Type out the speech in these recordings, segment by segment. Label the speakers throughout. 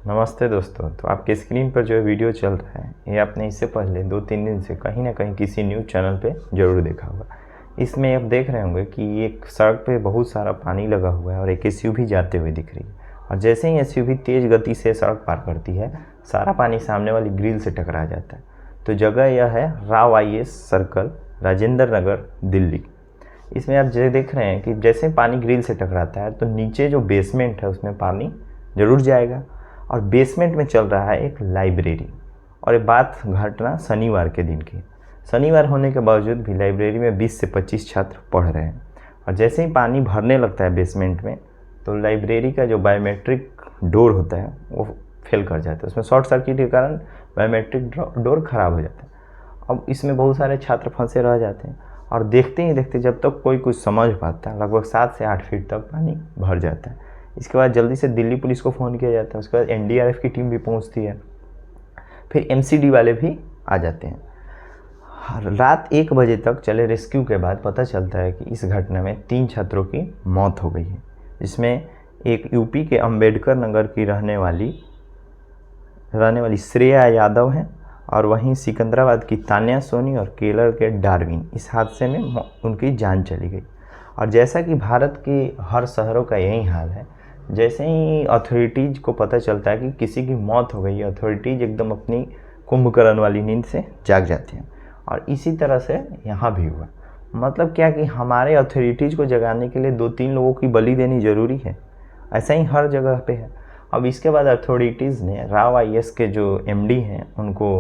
Speaker 1: नमस्ते दोस्तों। तो आपके स्क्रीन पर जो वीडियो चल रहा है ये आपने इससे पहले 2-3 दिन से कहीं ना कहीं किसी न्यूज़ चैनल पे ज़रूर देखा होगा। इसमें आप देख रहे होंगे कि एक सड़क पे बहुत सारा पानी लगा हुआ है और एक एसयूवी जाते हुए दिख रही है। और जैसे ही एसयूवी तेज़ गति से सड़क पार करती है, सारा पानी सामने वाली ग्रिल से टकरा जाता है। तो जगह यह है राव IAS सर्कल, राजेंद्र नगर, दिल्ली। इसमें आप जो देख रहे हैं कि जैसे पानी ग्रिल से टकराता है तो नीचे जो बेसमेंट है उसमें पानी ज़रूर जाएगा। और बेसमेंट में चल रहा है एक लाइब्रेरी। और ये घटना शनिवार के दिन की। शनिवार होने के बावजूद भी लाइब्रेरी में 20 से 25 छात्र पढ़ रहे हैं। और जैसे ही पानी भरने लगता है बेसमेंट में, तो लाइब्रेरी का जो बायोमेट्रिक डोर होता है वो फेल कर जाता है। उसमें शॉर्ट सर्किट के कारण बायोमेट्रिक डोर ख़राब हो जाता है। अब इसमें बहुत सारे छात्र फंसे रह जाते हैं और देखते ही देखते जब तक कोई कुछ समझ पाता है, लगभग 7 से 8 फीट तक पानी भर जाता है। इसके बाद जल्दी से दिल्ली पुलिस को फ़ोन किया जाता है। उसके बाद NDRF की टीम भी पहुंचती है। फिर MCD वाले भी आ जाते हैं। रात 1 बजे तक चले रेस्क्यू के बाद पता चलता है कि इस घटना में 3 छात्रों की मौत हो गई है, जिसमें एक यूपी के अंबेडकर नगर की रहने वाली श्रेया यादव हैं और वहीं सिकंदराबाद की तान्या सोनी और केरल के डार्विन। इस हादसे में उनकी जान चली गई। और जैसा कि भारत के हर शहरों का यही हाल है, जैसे ही अथॉरिटीज़ को पता चलता है कि किसी की मौत हो गई है, अथॉरिटीज़ एकदम अपनी कुंभकर्ण वाली नींद से जाग जाती हैं। और इसी तरह से यहाँ भी हुआ। मतलब क्या कि हमारे अथॉरिटीज़ को जगाने के लिए 2-3 लोगों की बलि देनी ज़रूरी है। ऐसा ही हर जगह पे है। अब इसके बाद अथॉरिटीज़ ने राव IAS के जो MD हैं उनको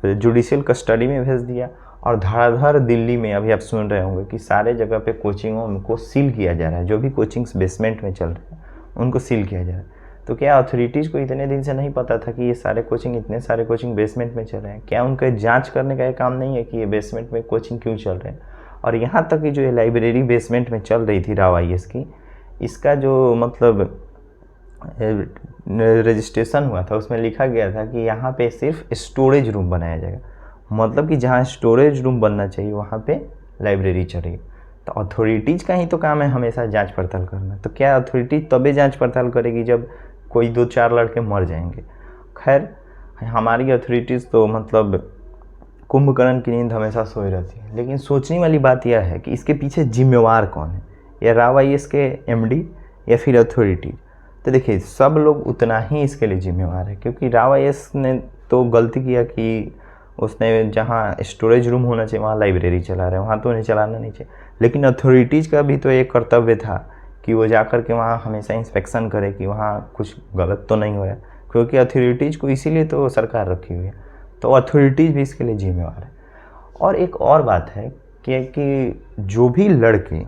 Speaker 1: जुडिशियल कस्टडी में भेज दिया। और धड़ाधड़ दिल्ली में अभी आप सुन रहे होंगे कि सारे जगह पे कोचिंगों को सील किया जा रहा है। जो भी कोचिंग्स बेसमेंट में चल रहे हैं उनको सील किया जा रहा है। तो क्या अथॉरिटीज़ को इतने दिन से नहीं पता था कि ये इतने सारे कोचिंग बेसमेंट में चल रहे हैं? क्या उनका जांच करने का ये काम नहीं है कि ये बेसमेंट में कोचिंग क्यों चल रहे हैं? और यहाँ तक कि जो ये लाइब्रेरी बेसमेंट में चल रही थी राव IAS की, इसका जो मतलब रजिस्ट्रेशन हुआ था उसमें लिखा गया था कि यहाँ पे सिर्फ स्टोरेज रूम बनाया जाएगा। मतलब कि जहाँ स्टोरेज रूम बनना चाहिए वहाँ पे लाइब्रेरी चलेगी। तो अथॉरिटीज़ का ही तो काम है हमेशा जांच पड़ताल करना। तो क्या अथॉरिटीज़ तभी जांच पड़ताल करेगी जब कोई 2-4 लड़के मर जाएंगे? खैर, हमारी अथॉरिटीज़ तो मतलब कुंभकर्ण की नींद हमेशा सोई रहती है। लेकिन सोचने वाली बात यह है कि इसके पीछे जिम्मेवार कौन है? या राव IAS के MD या फिर अथॉरिटीज़? तो देखिए, सब लोग उतना ही इसके लिए जिम्मेवार है, क्योंकि राव IAS ने तो गलती किया कि उसने जहाँ स्टोरेज रूम होना चाहिए वहाँ लाइब्रेरी चला रहे हैं, वहाँ तो उन्हें चलाना नहीं चाहिए। लेकिन अथॉरिटीज़ का भी तो एक कर्तव्य था कि वो जाकर के वहाँ हमेशा इंस्पेक्शन करे कि वहाँ कुछ गलत तो नहीं हो रहा है, क्योंकि अथॉरिटीज़ को इसीलिए तो सरकार रखी हुई है। तो अथॉरिटीज़ भी इसके लिए जिम्मेवार है। और एक और बात है कि जो भी लड़के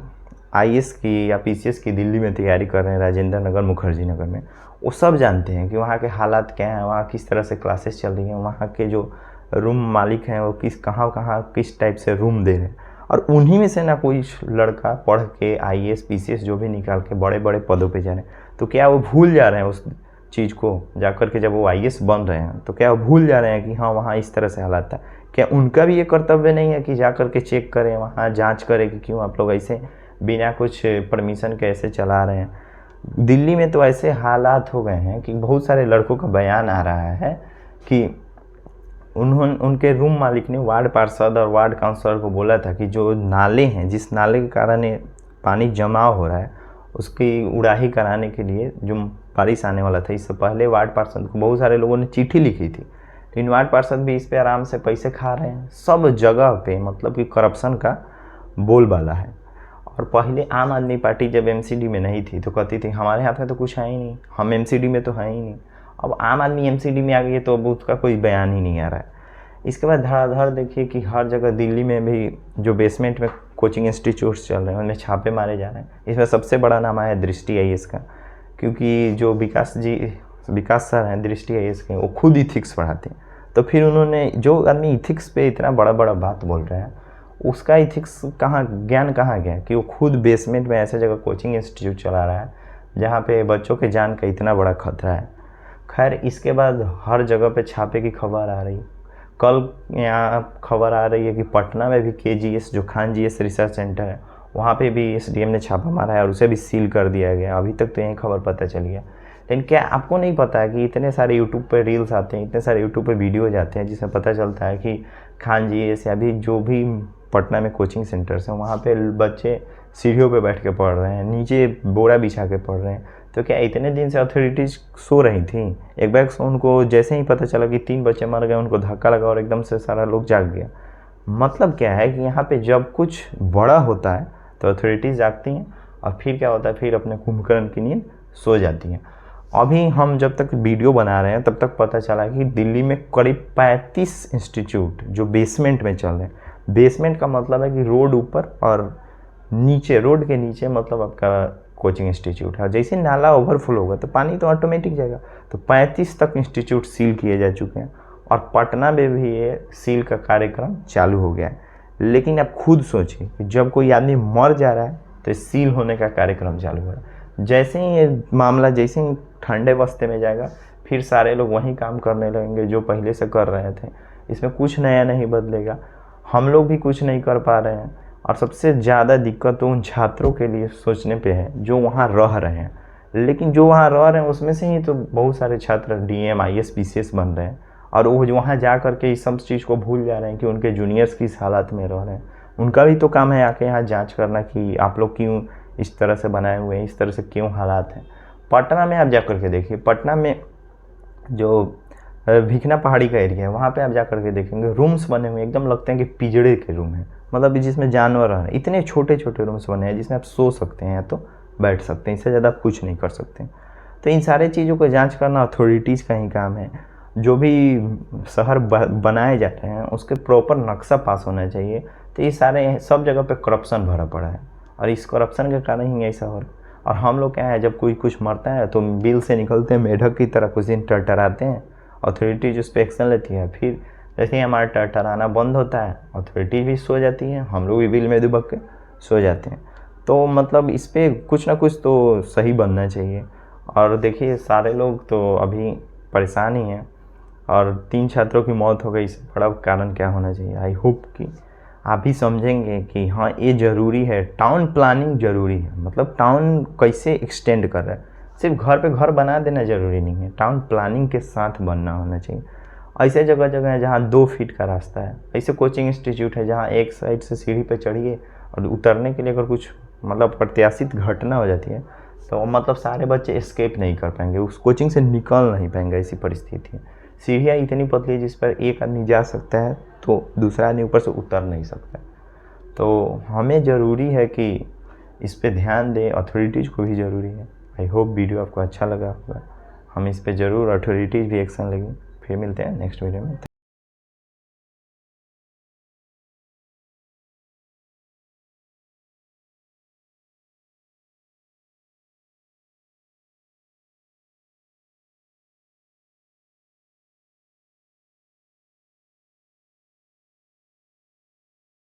Speaker 1: IAS की या PCS की दिल्ली में तैयारी कर रहे हैं, राजेंद्र नगर, मुखर्जी नगर में, वो सब जानते हैं कि वहाँ के हालात क्या हैं, वहाँ किस तरह से क्लासेस चल रही हैं, वहाँ के जो रूम मालिक हैं वो कहाँ किस टाइप से रूम दे रहे हैं। और उन्हीं में से ना कोई लड़का पढ़ के IAS PCS जो भी निकाल के बड़े बड़े पदों पे जा रहे हैं। तो क्या वो भूल जा रहे हैं उस चीज़ को जाकर के? जब वो IAS बन रहे हैं तो क्या वो भूल जा रहे हैं कि हाँ वहाँ इस तरह से हालात था? क्या उनका भी ये कर्तव्य नहीं है कि जाकर के चेक करें, वहाँ जाँच करें कि क्यों आप लोग ऐसे बिना कुछ परमिशन के ऐसे चला रहे हैं? दिल्ली में तो ऐसे हालात हो गए हैं कि बहुत सारे लड़कों का बयान आ रहा है कि उनके रूम मालिक ने वार्ड पार्षद और वार्ड काउंसलर को बोला था कि जो नाले हैं, जिस नाले के कारण ये पानी जमाव हो रहा है, उसकी उड़ाही कराने के लिए जो बारिश आने वाला था, इससे पहले वार्ड पार्षद को बहुत सारे लोगों ने चिट्ठी लिखी थी। लेकिन वार्ड पार्षद भी इस पे आराम से पैसे खा रहे हैं। सब जगह पे मतलब कि करप्शन का बोलबाला है। और पहले आम आदमी पार्टी जब MCD में नहीं थी तो कहती थी हमारे हाथ में तो कुछ है ही नहीं, हम MCD में तो है ही नहीं। अब आम आदमी MCD में आ गई है तो अब उसका कोई बयान ही नहीं आ रहा है। इसके बाद धड़ाधड़ देखिए कि हर जगह दिल्ली में भी जो बेसमेंट में कोचिंग इंस्टीट्यूट्स चल रहे हैं उनमें छापे मारे जा रहे हैं। इसमें सबसे बड़ा नाम आया दृष्टि IAS का, क्योंकि जो विकास सर हैं दृष्टि IAS के, वो खुद इथिक्स पढ़ाते हैं। तो फिर उन्होंने, जो आदमी इथिक्स पे इतना बड़ा बड़ा बात बोल रहा है, उसका इथिक्स ज्ञान कहाँ गया कि वो खुद बेसमेंट में ऐसे जगह कोचिंग इंस्टीट्यूट चला रहा है जहाँ पे बच्चों के जान का इतना बड़ा खतरा है। खैर, इसके बाद हर जगह पे छापे की खबर आ रही। कल यहाँ खबर आ रही है कि पटना में भी KGS, जो खान GS रिसर्च सेंटर है, वहाँ पे भी SDM ने छापा मारा है और उसे भी सील कर दिया गया। अभी तक तो यही खबर पता चल गया। लेकिन क्या आपको नहीं पता है कि इतने सारे यूट्यूब पे रील्स आते हैं, इतने सारे यूट्यूब पे वीडियोज आते हैं जिसमें पता चलता है कि खान जी से अभी जो भी पटना में कोचिंग सेंटर्स हैं वहाँ पे बच्चे सीढ़ियों पे बैठ के पढ़ रहे हैं, नीचे बोरा बिछा के पढ़ रहे हैं। तो क्या इतने दिन से अथॉरिटीज़ सो रही थी? एक बैग से उनको जैसे ही पता चला कि 3 बच्चे मर गए, उनको धक्का लगा और एकदम से सारा लोग जाग गया। मतलब क्या है कि यहाँ पे जब कुछ बड़ा होता है तो अथॉरिटीज़ जागती हैं और फिर क्या होता है, फिर अपने कुंभकर्ण की नींद सो जाती हैं। अभी हम जब तक वीडियो बना रहे हैं तब तक पता चला कि दिल्ली में करीब 35 इंस्टीट्यूट जो बेसमेंट में चल रहे हैं। बेसमेंट का मतलब है कि रोड ऊपर और नीचे, रोड के नीचे मतलब आपका कोचिंग इंस्टीट्यूट है। जैसे नाला ओवरफ्लो होगा तो पानी तो ऑटोमेटिक जाएगा। तो 35 तक इंस्टीट्यूट सील किए जा चुके हैं और पटना में भी ये सील का कार्यक्रम चालू हो गया है। लेकिन आप खुद सोचिए कि जब कोई आदमी मर जा रहा है तो सील होने का कार्यक्रम चालू हो रहा है। जैसे ही ये मामला जैसे ही ठंडे बस्ते में जाएगा, फिर सारे लोग वही काम करने लगेंगे जो पहले से कर रहे थे। इसमें कुछ नया नहीं बदलेगा, हम लोग भी कुछ नहीं कर पा रहे हैं। और सबसे ज़्यादा दिक्कत तो उन छात्रों के लिए सोचने पे है जो वहाँ रह रहे हैं। लेकिन जो वहाँ रह रहे हैं उसमें से ही तो बहुत सारे छात्र डीएम, आईएएस, पीसीएस बन रहे हैं और वो वहाँ जा कर के इस सब चीज़ को भूल जा रहे हैं कि उनके जूनियर्स किस हालात में रह रहे हैं। उनका भी तो काम है आके यहाँ जांच करना कि आप लोग क्यों इस तरह से बनाए हुए हैं, इस तरह से क्यों हालात हैं। पटना में आप जा कर के देखिए, पटना में जो भिखना पहाड़ी का एरिया है वहाँ पे आप जा कर के देखेंगे रूम्स बने हुए एकदम लगते हैं कि पिंजड़े के रूम हैं, मतलब जिसमें जानवर हैं। इतने छोटे छोटे रूम्स बने हैं जिसमें आप सो सकते हैं या तो बैठ सकते हैं, इससे ज़्यादा आप कुछ नहीं कर सकते। तो इन सारे चीज़ों को जांच करना अथॉरिटीज़ का ही काम है। जो भी शहर बनाए जा रहे हैं उसके प्रॉपर नक्शा पास होना चाहिए। तो ये सारे सब जगह पे करप्शन भरा पड़ा है और इस करप्शन के कारण ही ऐसा हो रहा है। और हम लोग क्या है, जब कोई कुछ मरता है तो बिल से निकलते हैं मेढक की तरह, कुछ दिन टरटराते हैं, अथॉरिटीज उस पर एक्शन लेती है। फिर जैसे ही हमारा टरटराना बंद होता है अथॉरिटी भी सो जाती है, हम लोग भी बिल में दुबक के सो जाते हैं। तो मतलब इस पर कुछ ना कुछ तो सही बनना चाहिए। और देखिए सारे लोग तो अभी परेशान ही हैं और 3 छात्रों की मौत हो गई, इससे बड़ा कारण क्या होना चाहिए। आई होप कि आप भी समझेंगे कि हाँ ये ज़रूरी है, टाउन प्लानिंग ज़रूरी है। मतलब टाउन कैसे एक्सटेंड कर रहा है, सिर्फ घर पे घर बना देना ज़रूरी नहीं है, टाउन प्लानिंग के साथ बनना होना चाहिए। ऐसे जगह जगह है जहाँ 2 फीट का रास्ता है, ऐसे कोचिंग इंस्टीट्यूट है जहाँ एक साइड से सीढ़ी पे चढ़िए और उतरने के लिए अगर कुछ मतलब प्रत्याशित घटना हो जाती है तो मतलब सारे बच्चे एस्केप नहीं कर पाएंगे, उस कोचिंग से निकल नहीं पाएंगे। ऐसी परिस्थिति है, सीढ़ियाँ इतनी पतली है जिस पर एक आदमी जा सकता है तो दूसरा आदमी ऊपर से उतर नहीं सकता। तो हमें ज़रूरी है कि इस पे ध्यान दें, अथॉरिटीज़ को भी ज़रूरी है। आई होप वीडियो आपको अच्छा लगा होगा, हम इस पे ज़रूर अथॉरिटीज़ भी एक्शन लेंगे। फिर मिलते हैं नेक्स्ट वीडियो में।